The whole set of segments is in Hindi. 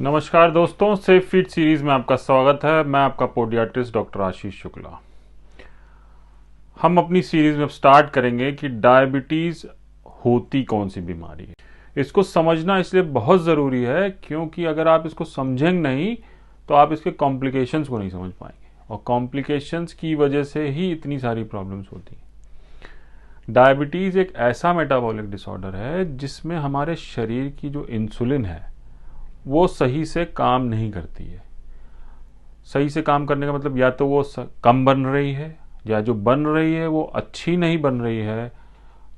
नमस्कार दोस्तों, सेफ फिट सीरीज में आपका स्वागत है। मैं आपका पोडियाट्रिस्ट डॉक्टर आशीष शुक्ला। हम अपनी सीरीज में स्टार्ट करेंगे कि डायबिटीज होती कौन सी बीमारी है। इसको समझना इसलिए बहुत ज़रूरी है क्योंकि अगर आप इसको समझेंगे नहीं तो आप इसके कॉम्प्लिकेशंस को नहीं समझ पाएंगे, और कॉम्प्लिकेशंस की वजह से ही इतनी सारी प्रॉब्लम्स होती हैं। डायबिटीज़ एक ऐसा मेटाबॉलिक डिसऑर्डर है जिसमें हमारे शरीर की जो इंसुलिन है वो सही से काम नहीं करती है। सही से काम करने का मतलब या तो वो कम बन रही है, या जो बन रही है वो अच्छी नहीं बन रही है,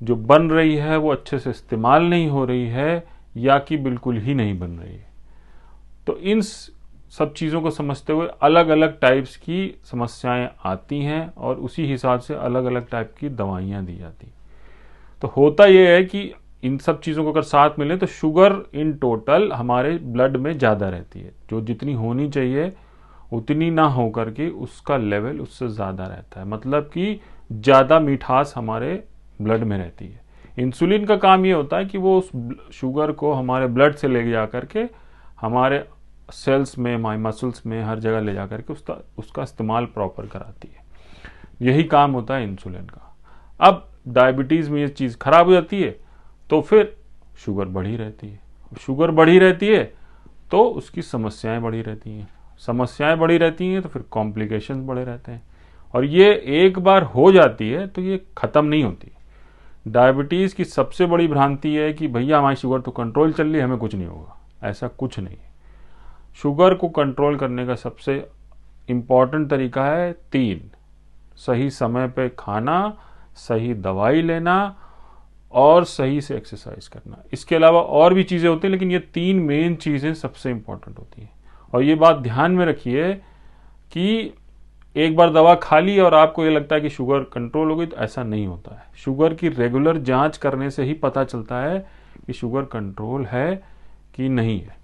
जो बन रही है वो अच्छे से इस्तेमाल नहीं हो रही है, या कि बिल्कुल ही नहीं बन रही है। तो इन सब चीज़ों को समझते हुए अलग अलग टाइप्स की समस्याएं आती हैं और उसी हिसाब से अलग अलग टाइप की दवाइयाँ दी जाती। तो होता ये है कि इन सब चीज़ों को अगर साथ मिले तो शुगर इन टोटल हमारे ब्लड में ज़्यादा रहती है। जो जितनी होनी चाहिए उतनी ना हो करके उसका लेवल उससे ज़्यादा रहता है, मतलब कि ज़्यादा मिठास हमारे ब्लड में रहती है। इंसुलिन का काम ये होता है कि वो उस शुगर को हमारे ब्लड से ले जा करके हमारे सेल्स में, हमारे मसल्स में, हर जगह ले जा करके उसका इस्तेमाल प्रॉपर कराती है। यही काम होता है इंसुलिन का। अब डायबिटीज़ में ये चीज़ खराब हो जाती है तो फिर शुगर बढ़ी रहती है। शुगर बढ़ी रहती है तो उसकी समस्याएं बढ़ी रहती हैं। समस्याएं बढ़ी रहती हैं तो फिर कॉम्प्लिकेशंस बढ़े रहते हैं, और ये एक बार हो जाती है तो ये ख़त्म नहीं होती। डायबिटीज़ की सबसे बड़ी भ्रांति है कि भैया हमारी शुगर तो कंट्रोल चल रही है, हमें कुछ नहीं होगा। ऐसा कुछ नहीं है। शुगर को कंट्रोल करने का सबसे इम्पॉर्टेंट तरीका है 3: सही समय पे खाना, सही दवाई लेना और सही से एक्सरसाइज करना। इसके अलावा और भी चीज़ें होती हैं, लेकिन ये 3 मेन चीज़ें सबसे इंपॉर्टेंट होती हैं। और ये बात ध्यान में रखिए कि एक बार दवा खा ली और आपको ये लगता है कि शुगर कंट्रोल हो गई, तो ऐसा नहीं होता है। शुगर की रेगुलर जांच करने से ही पता चलता है कि शुगर कंट्रोल है कि नहीं है।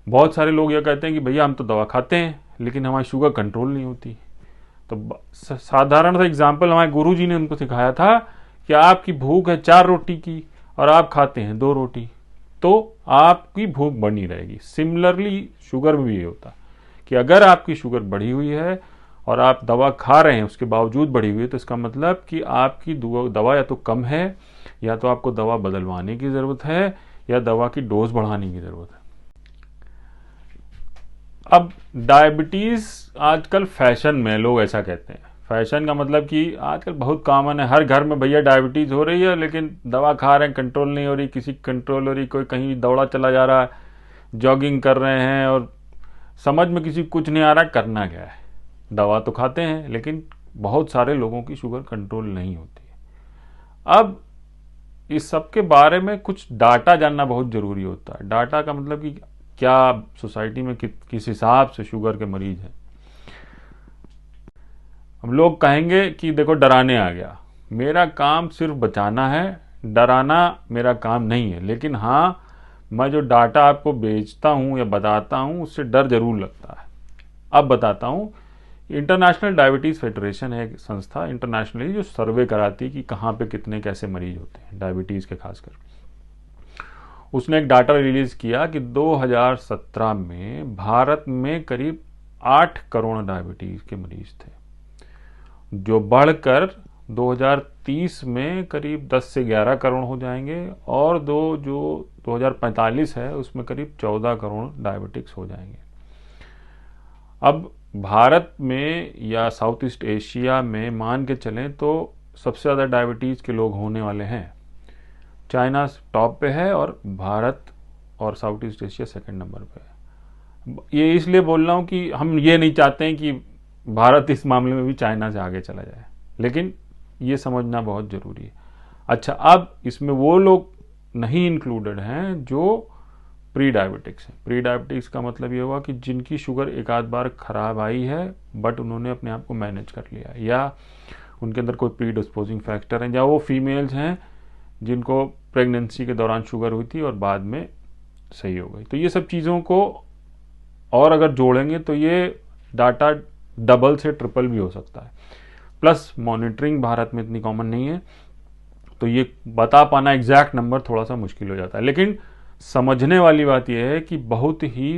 बहुत सारे लोग ये कहते हैं कि भैया हम तो दवा खाते हैं लेकिन हमारी शुगर कंट्रोल नहीं होती। तो साधारण सा एग्जाम्पल हमारे गुरु जी ने उनको सिखाया था कि आपकी भूख है 4 रोटी की और आप खाते हैं 2 रोटी, तो आपकी भूख बनी रहेगी। सिमिलरली शुगर में भी ये होता कि अगर आपकी शुगर बढ़ी हुई है और आप दवा खा रहे हैं उसके बावजूद बढ़ी हुई है, तो इसका मतलब कि आपकी दवा या तो कम है, या तो आपको दवा बदलवाने की ज़रूरत है, या दवा की डोज बढ़ाने की ज़रूरत है। अब डायबिटीज़ आजकल फैशन में, लोग ऐसा कहते हैं। फैशन का मतलब कि आजकल बहुत कॉमन है, हर घर में भैया डायबिटीज़ हो रही है लेकिन दवा खा रहे हैं, कंट्रोल नहीं हो रही, किसी कंट्रोल हो रही, कोई कहीं दौड़ा चला जा रहा है, जॉगिंग कर रहे हैं, और समझ में किसी कुछ नहीं आ रहा करना क्या है। दवा तो खाते हैं लेकिन बहुत सारे लोगों की शुगर कंट्रोल नहीं होती है। अब इस सब के बारे में कुछ डाटा जानना बहुत ज़रूरी होता है। डाटा का मतलब कि क्या सोसाइटी में किस हिसाब से शुगर के मरीज हैं। हम लोग कहेंगे कि देखो डराने आ गया, मेरा काम सिर्फ बचाना है, डराना मेरा काम नहीं है। लेकिन हाँ, मैं जो डाटा आपको बेचता हूँ या बताता हूँ उससे डर जरूर लगता है। अब बताता हूँ। इंटरनेशनल डायबिटीज़ फेडरेशन है एक संस्था इंटरनेशनली जो सर्वे कराती है कि कहाँ पे कितने कैसे मरीज होते हैं डायबिटीज़ के खासकर। उसने एक डाटा रिलीज़ किया कि 2017 में भारत में करीब 8 करोड़ डायबिटीज़ के मरीज थे, जो बढ़कर 2030 में करीब 10 से 11 करोड़ हो जाएंगे, और जो 2045 है उसमें करीब 14 करोड़ डायबिटिक्स हो जाएंगे। अब भारत में या साउथ ईस्ट एशिया में मान के चलें तो सबसे ज़्यादा डायबिटीज़ के लोग होने वाले हैं। चाइना टॉप पे है और भारत और south east Asia second number पे है। ये इसलिए बोल रहा हूँ कि हम ये नहीं चाहते हैं कि भारत इस मामले में भी चाइना से आगे चला जाए, लेकिन ये समझना बहुत ज़रूरी है। अच्छा, अब इसमें वो लोग नहीं इंक्लूडेड हैं जो प्री डायबिटिक्स हैं। प्री डायबिटिक्स का मतलब ये हुआ कि जिनकी शुगर एक आध बार खराब आई है बट उन्होंने अपने आप को मैनेज कर लिया, या उनके अंदर कोई प्री डिस्पोजिंग फैक्टर है, या वो फीमेल्स हैं जिनको प्रेगनेंसी के दौरान शुगर हुई थी और बाद में सही हो गई। तो ये सब चीज़ों को और अगर जोड़ेंगे तो ये डाटा डबल से ट्रिपल भी हो सकता है। प्लस मॉनिटरिंग भारत में इतनी कॉमन नहीं है, तो ये बता पाना एग्जैक्ट नंबर थोड़ा सा मुश्किल हो जाता है। लेकिन समझने वाली बात यह है कि बहुत ही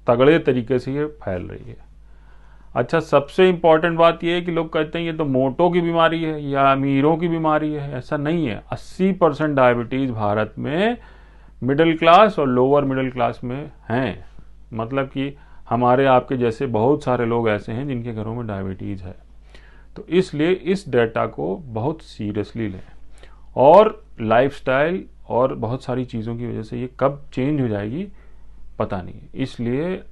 तगड़े तरीके से ये फैल रही है। अच्छा, सबसे इम्पॉर्टेंट बात यह है कि लोग कहते हैं ये तो मोटों की बीमारी है या अमीरों की बीमारी है। ऐसा नहीं है। 80% डायबिटीज़ भारत में मिडिल क्लास और लोअर मिडिल क्लास में हैं। मतलब कि हमारे आपके जैसे बहुत सारे लोग ऐसे हैं जिनके घरों में डायबिटीज़ है। तो इसलिए इस डेटा को बहुत सीरियसली लें। और लाइफस्टाइल और बहुत सारी चीज़ों की वजह से ये कब चेंज हो जाएगी पता नहीं, इसलिए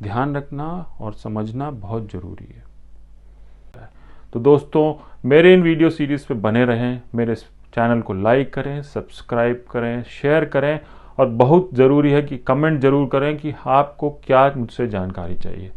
ध्यान रखना और समझना बहुत ज़रूरी है। तो दोस्तों, मेरे इन वीडियो सीरीज़ पे बने रहें, मेरे चैनल को लाइक करें, सब्सक्राइब करें, शेयर करें और बहुत ज़रूरी है कि कमेंट ज़रूर करें कि आपको क्या मुझसे जानकारी चाहिए।